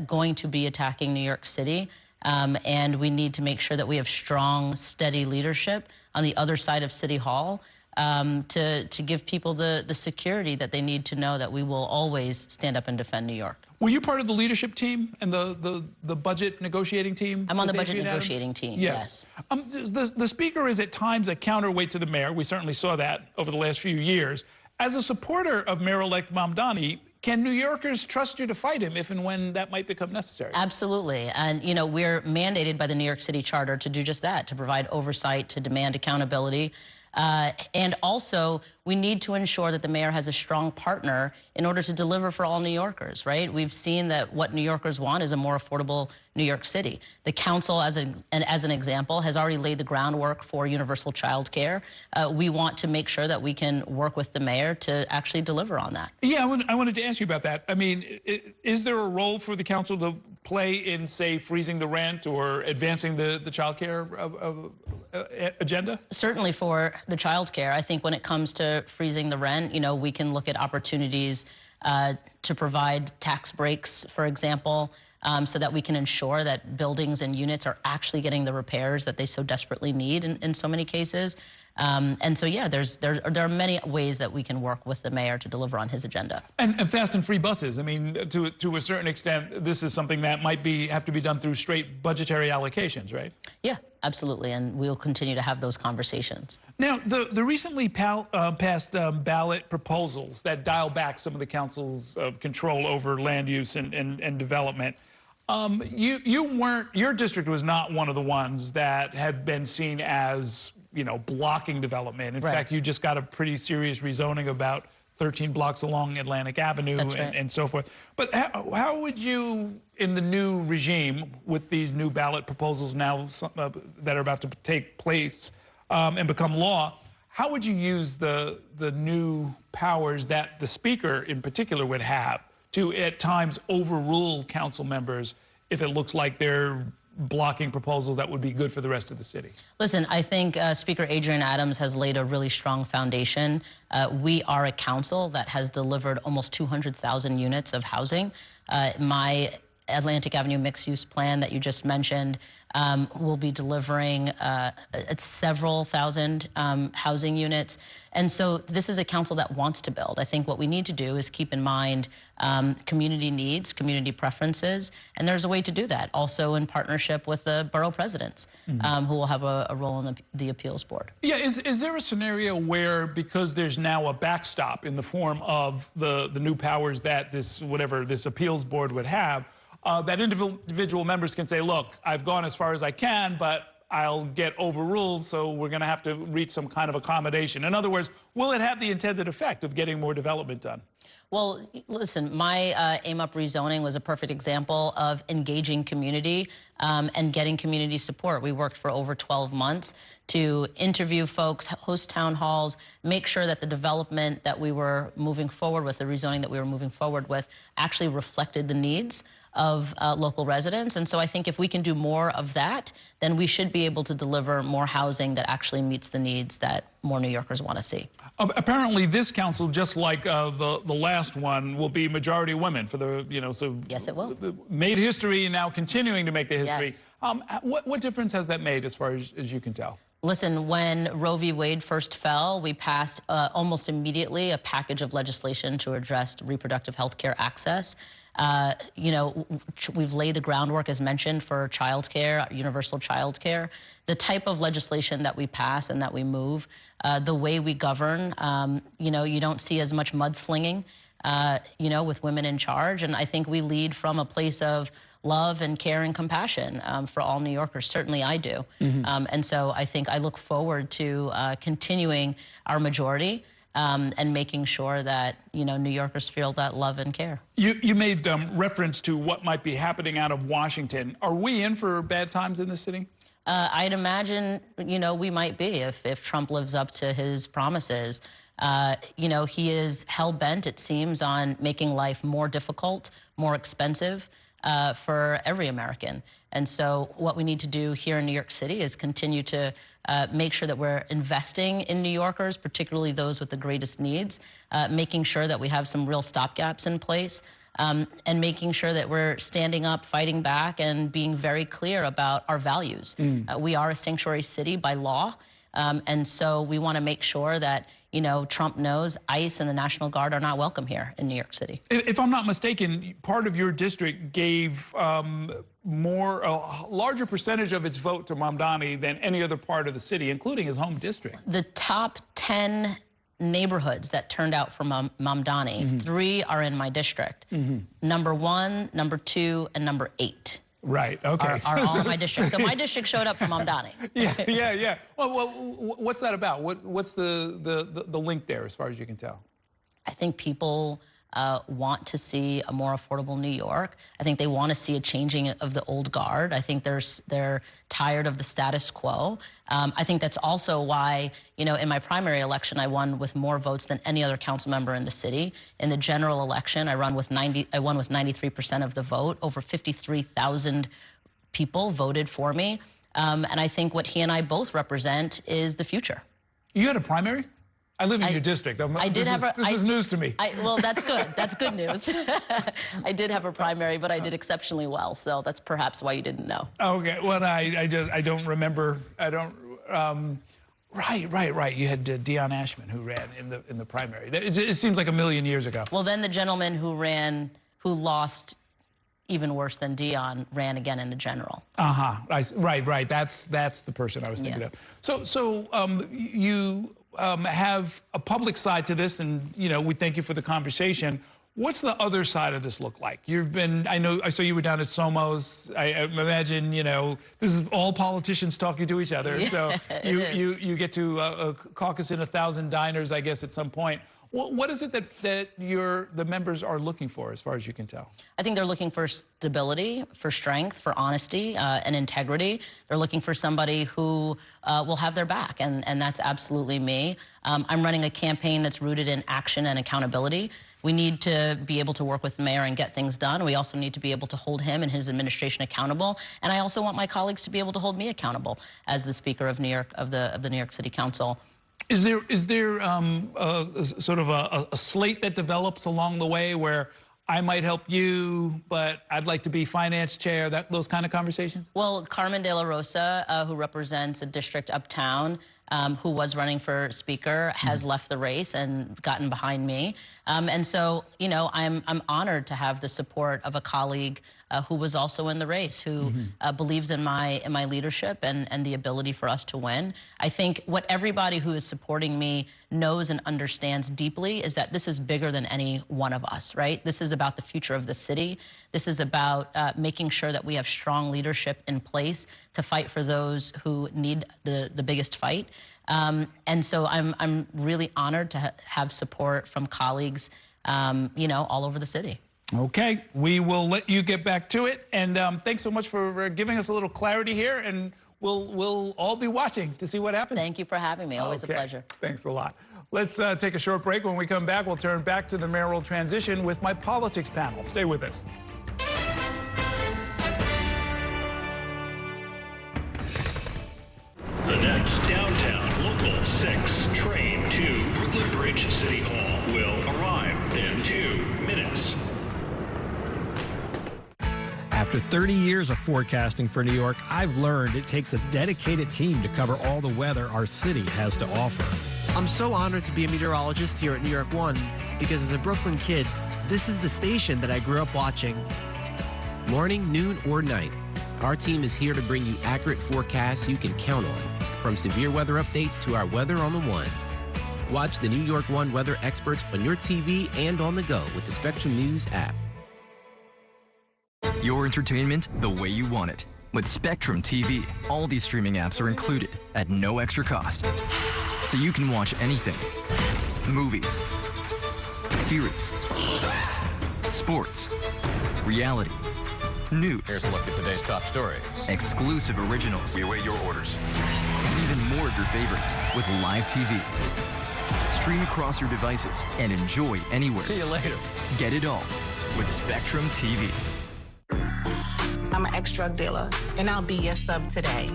going to be attacking New York City. And we need to make sure that we have strong, steady leadership on the other side of City Hall to give people the security that they need to know that we will always stand up and defend New York. Were you part of the leadership team and the budget negotiating team? I'm on the budget negotiating team, yes. The Speaker is at times a counterweight to the mayor. We certainly saw that over the last few years. As a supporter of Mayor-elect Mamdani, can New Yorkers trust you to fight him if and when that might become necessary? Absolutely. And, we're mandated by the New York City Charter to do just that, to provide oversight, to demand accountability. And also, we need to ensure that the mayor has a strong partner in order to deliver for all New Yorkers, right? We've seen that what New Yorkers want is a more affordable New York City. The council, as an example, has already laid the groundwork for universal child care. We want to make sure that we can work with the mayor to actually deliver on that. Yeah, I wanted to ask you about that. I mean, is there a role for the council to play in, say, freezing the rent or advancing the child care agenda? Certainly for the child care. I think when it comes to freezing the rent, we can look at opportunities to provide tax breaks, for example, so that we can ensure that buildings and units are actually getting the repairs that they so desperately need in so many cases. And so, yeah, there are many ways that we can work with the mayor to deliver on his agenda. And fast and free buses. I mean, to a certain extent, this is something that might have to be done through straight budgetary allocations, right? Yeah, absolutely. And we'll continue to have those conversations. Now, the recently passed ballot proposals that dial back some of the council's control over land use and development. Your district was not one of the ones that had been seen as, blocking development. In fact, you just got a pretty serious rezoning about 13 blocks along Atlantic Avenue and so forth. But how would you, in the new regime, with these new ballot proposals now that are about to take place and become law, how would you use the new powers that the Speaker in particular would have to, at times, overrule council members if it looks like they're blocking proposals that would be good for the rest of the city? Listen, I think Speaker Adrienne Adams has laid a really strong foundation. We are a council that has delivered almost 200,000 units of housing. My Atlantic Avenue mixed-use plan that you just mentioned will be delivering several thousand housing units. And so this is a council that wants to build. I think what we need to do is keep in mind community needs, community preferences, and there's a way to do that, also in partnership with the borough presidents, who will have a role in the appeals board. Yeah, is there a scenario where, because there's now a backstop in the form of the new powers that this appeals board would have, that individual members can say, look, I've gone as far as I can, but I'll get overruled, so we're going to have to reach some kind of accommodation. In other words, will it have the intended effect of getting more development done? Well, listen, my AIM Up rezoning was a perfect example of engaging community and getting community support. We worked for over 12 months to interview folks, host town halls, make sure that the development that we were moving forward with, the rezoning that we were moving forward with, actually reflected the needs of local residents. And so I think if we can do more of that, then we should be able to deliver more housing that actually meets the needs that more New Yorkers want to see. Apparently this council, just like the last one, will be majority women for the, so... Yes, it will. Made history and now continuing to make the history. Yes. What difference has that made as far as you can tell? Listen, when Roe v. Wade first fell, we passed almost immediately a package of legislation to address reproductive health care access. We've laid the groundwork, as mentioned, for childcare, universal childcare. The type of legislation that we pass and that we move, the way we govern, you don't see as much mudslinging, with women in charge. And I think we lead from a place of love and care and compassion for all New Yorkers. Certainly I do. And so I think I look forward to continuing our majority and making sure that, New Yorkers feel that love and care. You made reference to what might be happening out of Washington. Are we in for bad times in this city? I'd imagine, we might be if Trump lives up to his promises. He is hell-bent, it seems, on making life more difficult, more expensive for every American. And so what we need to do here in New York City is continue to make sure that we're investing in New Yorkers, particularly those with the greatest needs, making sure that we have some real stopgaps in place, and making sure that we're standing up, fighting back, and being very clear about our values. We are a sanctuary city by law, and so we want to make sure that Trump knows ICE and the National Guard are not welcome here in New York City. If I'm not mistaken, part of your district gave a larger percentage of its vote to Mamdani than any other part of the city, including his home district. The top 10 neighborhoods that turned out for Mamdani, 3 are in my district. Number 1, number 2, and number 8. Right, okay. Are all in my district. So my district showed up for Mamdani. Yeah. Well, what's that about? What's the link there, as far as you can tell? I think people want to see a more affordable New York. I think they want to see a changing of the old guard. I think they're tired of the status quo. I think that's also why, in my primary election, I won with more votes than any other council member in the city. In the general election, I won with 93% of the vote. Over 53,000 people voted for me. And I think what he and I both represent is the future. You had a primary? I live in your district. This is news to me. Well, that's good. That's good news. I did have a primary, but I did exceptionally well. So that's perhaps why you didn't know. Okay. Well, I don't remember. I don't. Right. You had Dion Ashman who ran in the primary. It seems like a million years ago. Well, then the gentleman who lost even worse than Dion, ran again in the general. Right. That's the person I was thinking of. So you have a public side to this, and we thank you for the conversation. What's the other side of this look like? I saw you were down at Somo's. I imagine this is all politicians talking to each other. So you get to caucus in 1,000 diners, I guess, at some point. What is it that the members are looking for, as far as you can tell? I think they're looking for stability, for strength, for honesty, and integrity. They're looking for somebody who will have their back, and that's absolutely me. I'm running a campaign that's rooted in action and accountability. We need to be able to work with the mayor and get things done. We also need to be able to hold him and his administration accountable. And I also want my colleagues to be able to hold me accountable as the Speaker of the New York City Council. Is there sort of a slate that develops along the way where I might help you, but I'd like to be finance chair, those kind of conversations? Well, Carmen De La Rosa, who represents a district uptown, who was running for speaker, has left the race and gotten behind me. And so, I'm honored to have the support of a colleague who was also in the race, who believes in my leadership and the ability for us to win. I think what everybody who is supporting me knows and understands deeply is that this is bigger than any one of us, right? This is about the future of the city. This is about making sure that we have strong leadership in place to fight for those who need the biggest fight. And so I'm really honored to have support from colleagues, you know, all over the city. Okay, we will let you get back to it. And thanks so much for giving us a little clarity here. And we'll all be watching to see what happens. Thank you for having me. Always a pleasure. Thanks a lot. Let's take a short break. When we come back, we'll turn back to the mayoral transition with my politics panel. Stay with us. The next downtown local 6 train to Brooklyn Bridge City Hall will arrive in 2 minutes. After 30 years of forecasting for New York, I've learned it takes a dedicated team to cover all the weather our city has to offer. I'm so honored to be a meteorologist here at New York One because as a Brooklyn kid, this is the station that I grew up watching. Morning, noon, or night, our team is here to bring you accurate forecasts you can count on, from severe weather updates to our Weather on the Ones. Watch the New York One weather experts on your TV and on the go with the Spectrum News app. Your entertainment the way you want it. With Spectrum TV, all these streaming apps are included at no extra cost. So you can watch anything. Movies, series, sports, reality, news. Here's a look at today's top stories. Exclusive originals. We await your orders. And even more of your favorites with live TV. Stream across your devices and enjoy anywhere. See you later. Get it all with Spectrum TV. I'm an ex-drug dealer, and I'll be your sub today.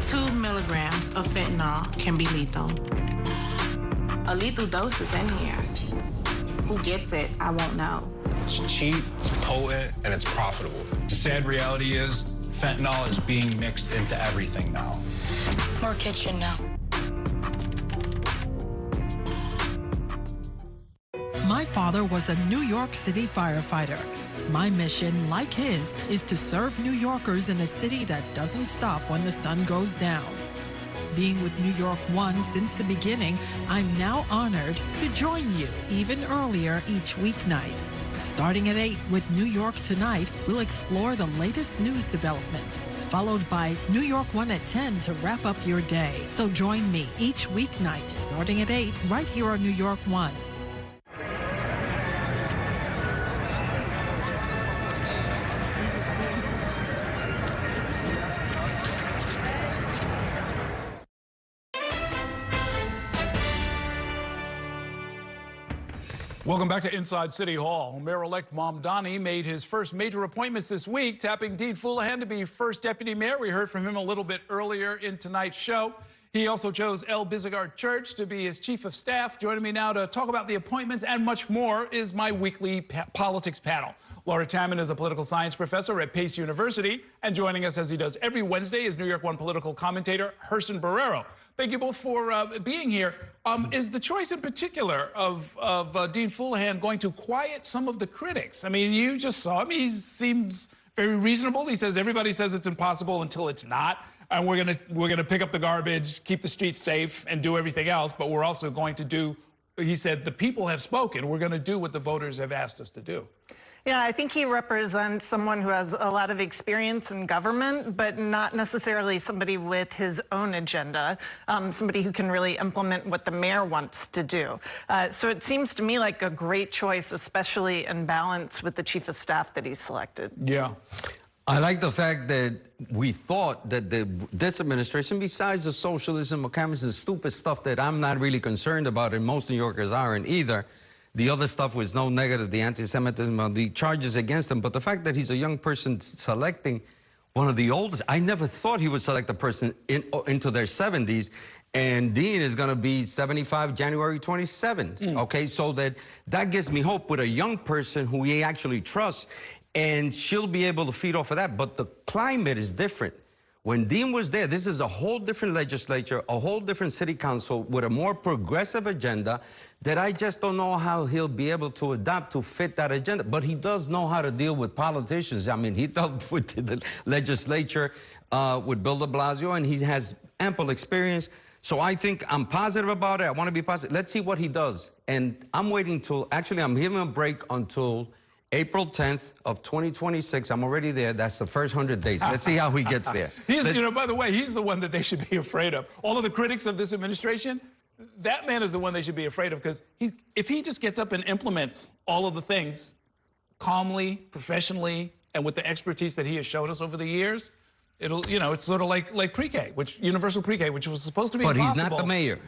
Two milligrams of fentanyl can be lethal. A lethal dose is in here. Who gets it, I won't know. It's cheap, it's potent, and it's profitable. The sad reality is fentanyl is being mixed into everything now. More kitchen now. My father was a New York City firefighter. My mission, like his, is to serve New Yorkers in a city that doesn't stop when the sun goes down. Being with New York One since the beginning, I'm now honored to join you even earlier each weeknight. Starting at 8 with New York Tonight, we'll explore the latest news developments, followed by New York One at 10 to wrap up your day. So join me each weeknight starting at 8 right here on New York One. Welcome back to Inside City Hall. Mayor-elect Mamdani made his first major appointments this week, tapping Dean Foulahan to be first deputy mayor. We heard from him a little bit earlier in tonight's show. He also chose El Bizigard Church to be his chief of staff. Joining me now to talk about the appointments and much more is my weekly politics panel. Laura Tamman is a political science professor at Pace University, and joining us as he does every Wednesday is New York One political commentator Herson Barrero. Thank you both for being here. Is the choice in particular of Dean Foulahan going to quiet some of the critics? I mean, you just saw him. He seems very reasonable. He says everybody says it's impossible until it's not. And we're gonna pick up the garbage, keep the streets safe, and do everything else. But we're also going to do, he said, the people have spoken. We're going to do what the voters have asked us to do. Yeah, I think he represents someone who has a lot of experience in government, but not necessarily somebody with his own agenda, somebody who can really implement what the mayor wants to do. So it seems to me like a great choice, especially in balance with the chief of staff that he's selected. Yeah. I like the fact that we thought that this administration, besides the socialism, McCammons, and stupid stuff that I'm not really concerned about, and most New Yorkers aren't either, the other stuff was no negative, the anti-Semitism, the charges against him. But the fact that he's a young person selecting one of the oldest, I never thought he would select a person into their 70s. And Dean is going to be 75 January 27. Okay, so that gives me hope with a young person who he actually trusts. And she'll be able to feed off of that. But the climate is different. When Dean was there, this is a whole different legislature, a whole different city council with a more progressive agenda that I just don't know how he'll be able to adapt to fit that agenda. But he does know how to deal with politicians. I mean, he dealt with the legislature with Bill de Blasio, and he has ample experience. So I think I'm positive about it. I want to be positive. Let's see what he does. And I'm waiting till, actually, I'm giving him a break until April 10th of 2026. I'm already there. That's the first 100 days. Let's see how he gets there. You know, by the way, he's the one that they should be afraid of. All of the critics of this administration, that man is the one they should be afraid of, because if he just gets up and implements all of the things calmly, professionally, and with the expertise that he has showed us over the years, it'll, you know, it's sort of like pre-K, which universal pre-K, which was supposed to be impossible. But he's not the mayor.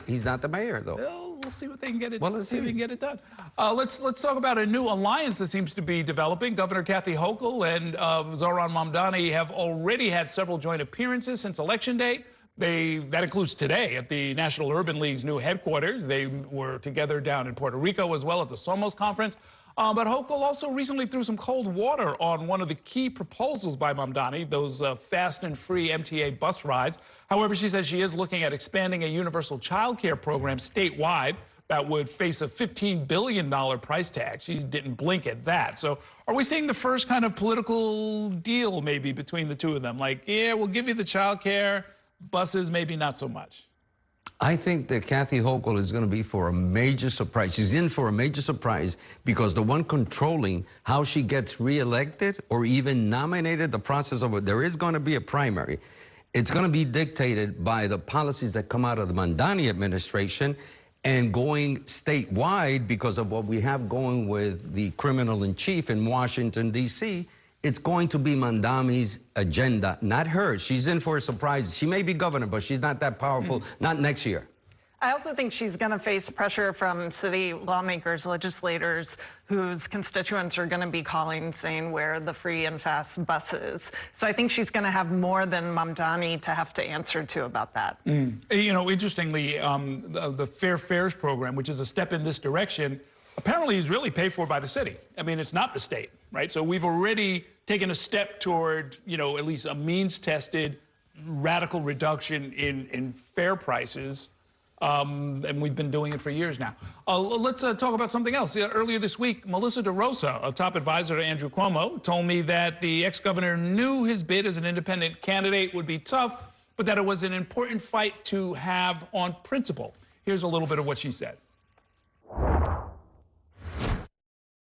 He's not the mayor, though. Well, we'll see what they can get it. Well, let's see if we can get it done. Let's talk about a new alliance that seems to be developing. Governor Kathy Hochul and Zohran Mamdani have already had several joint appearances since Election Day. That includes today at the National Urban League's new headquarters. They were together down in Puerto Rico as well at the Somos Conference. But Hochul also recently threw some cold water on one of the key proposals by Mamdani, those fast and free MTA bus rides. However, she says she is looking at expanding a universal child care program statewide that would face a $15 billion price tag. She didn't blink at that. So are we seeing the first kind of political deal maybe between the two of them? Like, yeah, we'll give you the child care, buses, maybe not so much. I think that Kathy Hochul is going to be for a major surprise. She's in for a major surprise because the one controlling how she gets reelected or even nominated, the process of it, there is going to be a primary. It's going to be dictated by the policies that come out of the Mamdani administration and going statewide because of what we have going with the criminal in chief in Washington, D.C. It's going to be Mamdani's agenda, not hers. She's in for a surprise. She may be governor, but she's not that powerful, not next year. I also think she's going to face pressure from city lawmakers, legislators, whose constituents are going to be calling, saying where are the free and fast buses. So I think she's going to have more than Mamdani to have to answer to about that. You know, interestingly, the Fair Fares program, which is a step in this direction, apparently is really paid for by the city. I mean, it's not the state, right? So we've already taken a step toward, you know, at least a means-tested radical reduction in fare prices. And we've been doing it for years now. Let's talk about something else. Earlier this week, Melissa DeRosa, a top advisor to Andrew Cuomo, told me that the ex-governor knew his bid as an independent candidate would be tough, but that it was an important fight to have on principle. Here's a little bit of what she said.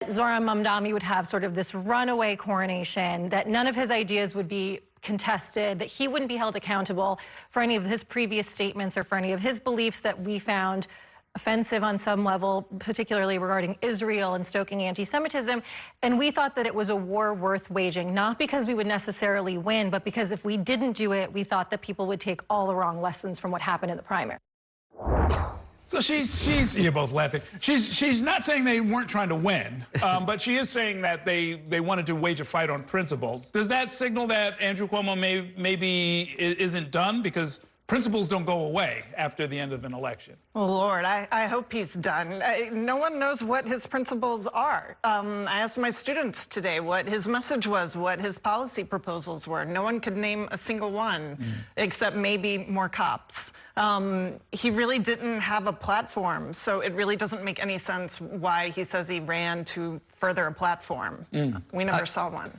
Zohran Mamdani would have sort of this runaway coronation, that none of his ideas would be contested, that he wouldn't be held accountable for any of his previous statements or for any of his beliefs that we found offensive on some level, particularly regarding Israel and stoking anti-Semitism. And we thought that it was a war worth waging, not because we would necessarily win, but because if we didn't do it, we thought that people would take all the wrong lessons from what happened in the primary. So you're both laughing. She's not saying they weren't trying to win, but she is saying that they wanted to wage a fight on principle. Does that signal that Andrew Cuomo maybe isn't done? Because principles don't go away after the end of an election. Well, Lord, I hope he's done. No one knows what his principles are. I asked my students today what his message was, what his policy proposals were. No one could name a single one, except maybe more cops. He really didn't have a platform, so it really doesn't make any sense why he says he ran to further a platform. We never saw one.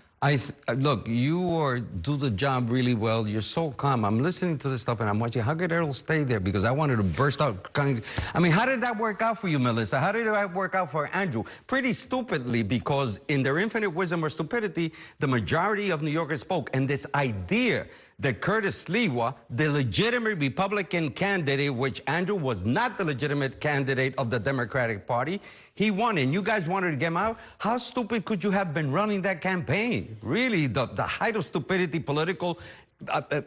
Look, you do the job really well. You're so calm. I'm listening to this stuff and I'm watching. How could Errol stay there? Because I wanted to burst out. I mean, how did that work out for you, Melissa? How did that work out for Andrew? Pretty stupidly, because in their infinite wisdom or stupidity, the majority of New Yorkers spoke. And this idea that Curtis Sliwa, the legitimate Republican candidate, which Andrew was not the legitimate candidate of the Democratic Party, he won, and you guys wanted to get him out? How stupid could you have been running that campaign? Really, the height of stupidity, political,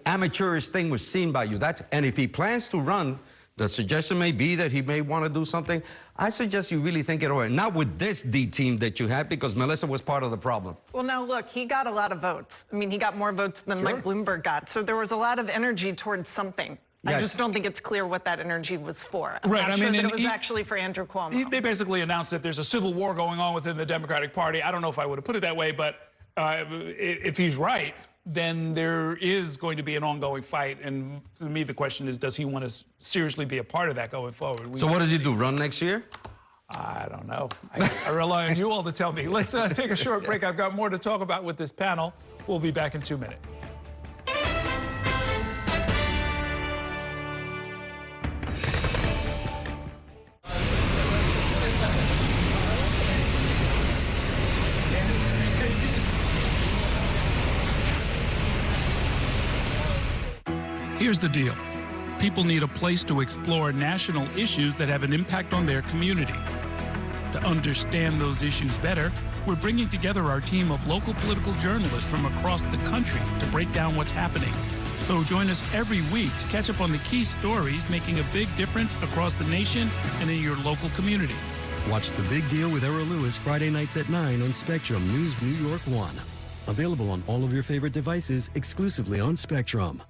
amateurish thing was seen by you. And if he plans to run, the suggestion may be that he may want to do something. I suggest you really think it over. Not with this D team that you have, because Melissa was part of the problem. Well, now, look, he got a lot of votes. I mean, he got more votes than Mike Bloomberg got. So there was a lot of energy towards something. Yes. I just don't think it's clear what that energy was for. I'm not sure that it was actually for Andrew Cuomo. They basically announced that there's a civil war going on within the Democratic Party. I don't know if I would have put it that way, but if he's right, then there is going to be an ongoing fight. And to me, the question is, does he want to seriously be a part of that going forward? So what does he do, run next year? I don't know. I rely on you all to tell me. Let's take a short break. I've got more to talk about with this panel. We'll be back in 2 minutes. Here's the deal. People need a place to explore national issues that have an impact on their community. To understand those issues better, we're bringing together our team of local political journalists from across the country to break down what's happening. So join us every week to catch up on the key stories making a big difference across the nation and in your local community. Watch The Big Deal with Errol Lewis Friday nights at 9 on Spectrum News New York 1. Available on all of your favorite devices exclusively on Spectrum.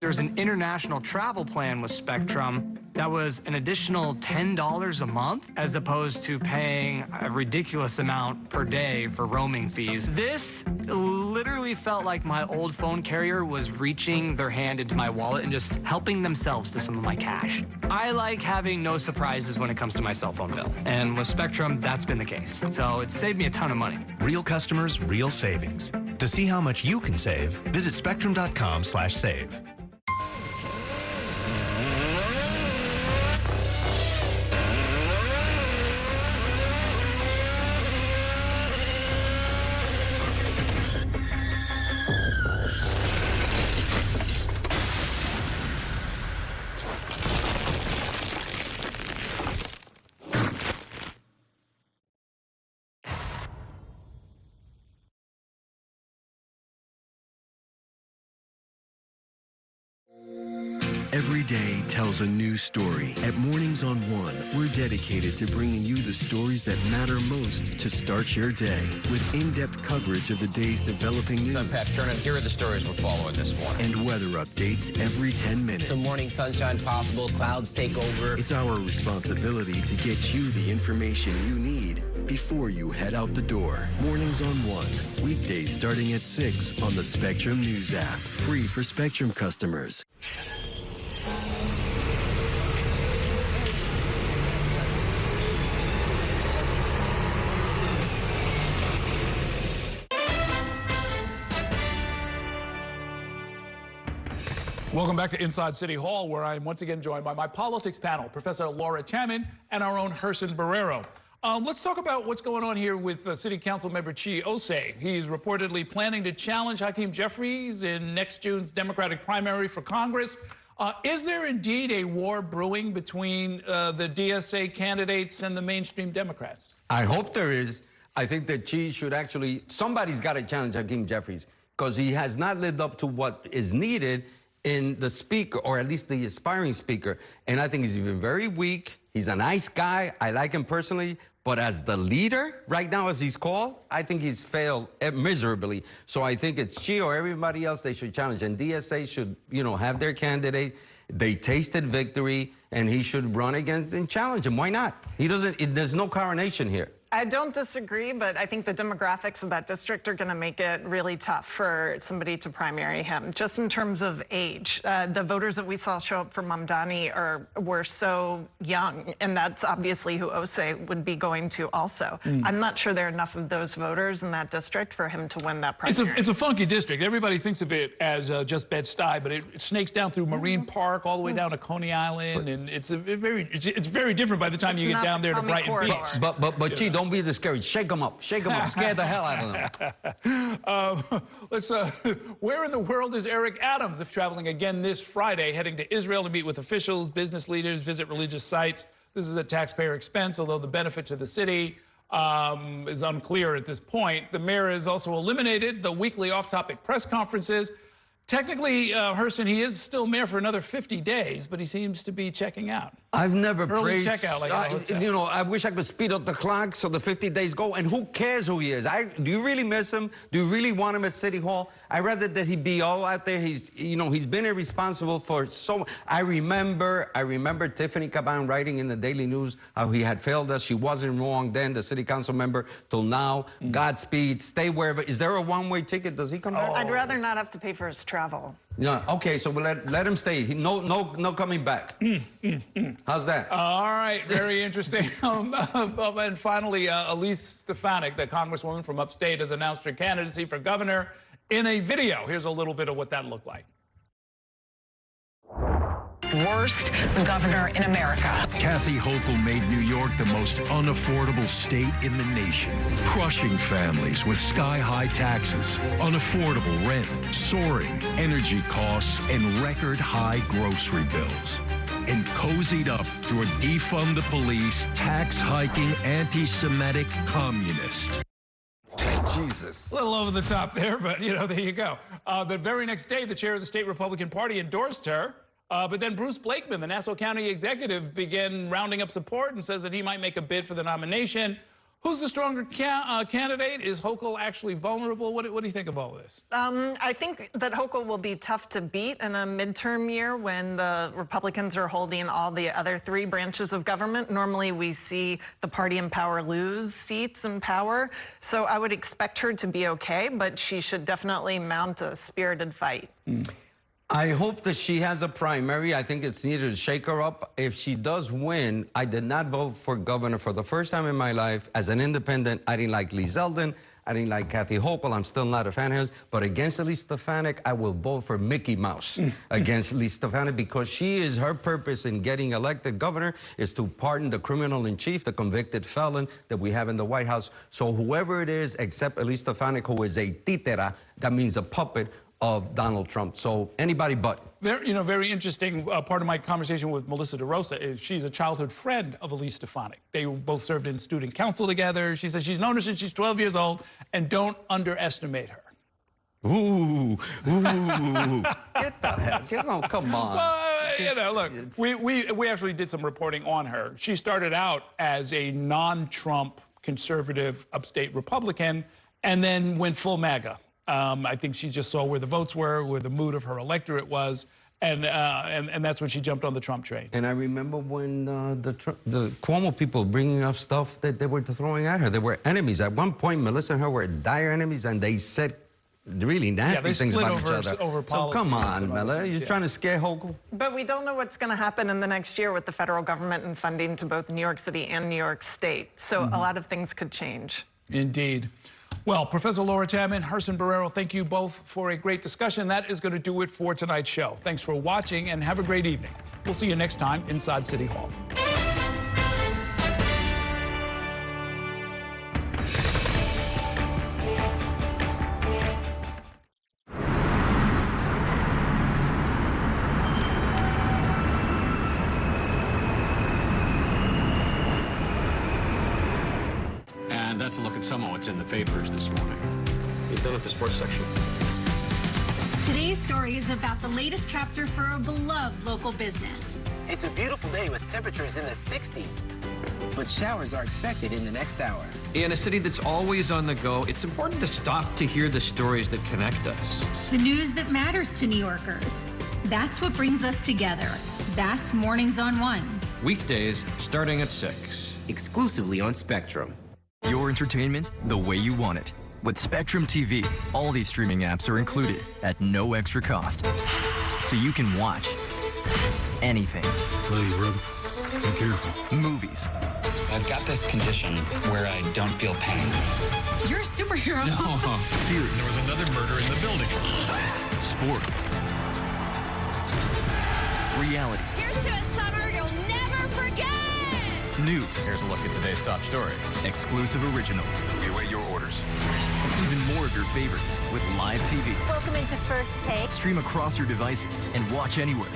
There's an international travel plan with Spectrum that was an additional $10 a month as opposed to paying a ridiculous amount per day for roaming fees. This literally felt like my old phone carrier was reaching their hand into my wallet and just helping themselves to some of my cash. I like having no surprises when it comes to my cell phone bill. And with Spectrum, that's been the case. So it saved me a ton of money. Real customers, real savings. To see how much you can save, visit spectrum.com/save. Every day tells a new story. At Mornings on One, we're dedicated to bringing you the stories that matter most to start your day with in-depth coverage of the day's developing news. I'm Pat Kernan. Here are the stories we're following this morning. And weather updates every 10 minutes. Some morning sunshine possible, clouds take over. It's our responsibility to get you the information you need before you head out the door. Mornings on One, weekdays starting at 6 on the Spectrum News app. Free for Spectrum customers. Welcome back to Inside City Hall, where I'm once again joined by my politics panel, Professor Laura Tammen and our own Herson Barrero. Let's talk about what's going on here with City Council member Chi Osei. He's reportedly planning to challenge Hakeem Jeffries in next June's Democratic primary for Congress. Is there indeed a war brewing between the DSA candidates and the mainstream Democrats? I hope there is. I think that Chi should actually, somebody's got to challenge Hakeem Jeffries because he has not lived up to what is needed in the speaker, or at least the aspiring speaker. And I think he's even very weak. He's a nice guy. I like him personally. But as the leader, right now, as he's called, I think he's failed miserably. So I think it's Chi or everybody else they should challenge. And DSA should, have their candidate. They tasted victory, and he should run against and challenge him. Why not? There's no coronation here. I don't disagree, but I think the demographics of that district are going to make it really tough for somebody to primary him, just in terms of age. The voters that we saw show up for Mamdani were so young, and that's obviously who Osei would be going to also. I'm not sure there are enough of those voters in that district for him to win that primary. It's a funky district. Everybody thinks of it as just Bed-Stuy, but it snakes down through Marine Park all the way down to Coney Island, and it's very different by the time you get down there to Brighton Beach. But Chi, don't be discouraged. Shake them up. Shake them up. Scare the hell out of them. Where in the world is Eric Adams if traveling again this Friday, heading to Israel to meet with officials, business leaders, visit religious sites? This is at taxpayer expense, although the benefit to the city is unclear at this point. The mayor has also eliminated the weekly off-topic press conferences. Technically, Herson, he is still mayor for another 50 days, but he seems to be checking out. I've never Early praised. checkout, like at a hotel. You know, I wish I could speed up the clock so the 50 days go. And who cares who he is? Do you really miss him? Do you really want him at City Hall? I'd rather that he be all out there. He's been irresponsible for so. I remember Tiffany Caban writing in the Daily News how he had failed us. She wasn't wrong then, the city council member, till now. Godspeed. Stay wherever. Is there a one-way ticket? Does he come back? I'd rather not have to pay for his travel. Yeah. Okay. So we'll let him stay. No coming back. How's that? All right. Very interesting. And finally, Elise Stefanik, the congresswoman from upstate, has announced her candidacy for governor in a video. Here's a little bit of what that looked like. Worst governor in America. Kathy Hochul made New York the most unaffordable state in the nation, crushing families with sky-high taxes, unaffordable rent, soaring energy costs, and record-high grocery bills. And cozied up to a defund the police, tax-hiking, anti-Semitic communist. Jesus. A little over the top there, but, there you go. The very next day, the chair of the state Republican Party endorsed her. But then Bruce Blakeman, the Nassau County executive, began rounding up support and says that he might make a bid for the nomination. Who's the stronger candidate? Is Hochul actually vulnerable? What do you think of all this? I think that Hochul will be tough to beat in a midterm year when the Republicans are holding all the other three branches of government. Normally we see the party in power lose seats in power. So I would expect her to be okay, but she should definitely mount a spirited fight. I hope that she has a primary. I think it's needed to shake her up. If she does win, I did not vote for governor for the first time in my life. As an independent, I didn't like Lee Zeldin. I didn't like Kathy Hochul. I'm still not a fan of hers. But against Elise Stefanik, I will vote for Mickey Mouse against Elise Stefanik because her purpose in getting elected governor is to pardon the criminal in chief, the convicted felon that we have in the White House. So whoever it is, except Elise Stefanik, who is a títera, that means a puppet of Donald Trump. So anybody but. Very interesting part of my conversation with Melissa DeRosa is she's a childhood friend of Elise Stefanik. They both served in student council together. She says she's known her since she's 12 years old, and don't underestimate her. Ooh. Get the hell, come on. Look, we actually did some reporting on her. She started out as a non-Trump conservative upstate Republican and then went full MAGA. I think she just saw where the votes were, where the mood of her electorate was, and that's when she jumped on the Trump train. And I remember when the Cuomo people bringing up stuff that they were throwing at her. They were enemies. At one point, Melissa and her were dire enemies, and they said really nasty things about each other. So come on, Mela, you're trying to scare Hochul? But we don't know what's going to happen in the next year with the federal government and funding to both New York City and New York State. So a lot of things could change. Indeed. Well, Professor Laura Tamman, Herson Barrero, thank you both for a great discussion. That is going to do it for tonight's show. Thanks for watching and have a great evening. We'll see you next time inside City Hall. That's a look at some of what's in the papers this morning. You've done with the sports section. Today's story is about the latest chapter for a beloved local business. It's a beautiful day with temperatures in the 60s. But showers are expected in the next hour. In a city that's always on the go, it's important to stop to hear the stories that connect us. The news that matters to New Yorkers. That's what brings us together. That's Mornings on One. Weekdays starting at 6. Exclusively on Spectrum. Your entertainment the way you want it. With Spectrum TV, all these streaming apps are included at no extra cost. So you can watch anything. Hey, brother. Be careful. Movies. I've got this condition where I don't feel pain. You're a superhero. No. Series. There was another murder in the building. Sports. Reality. Here's to a summer you'll never forget. News. Here's a look at today's top story. Exclusive originals. We await your orders. Even more of your favorites with live TV. Welcome into First Take. Stream across your devices and watch anywhere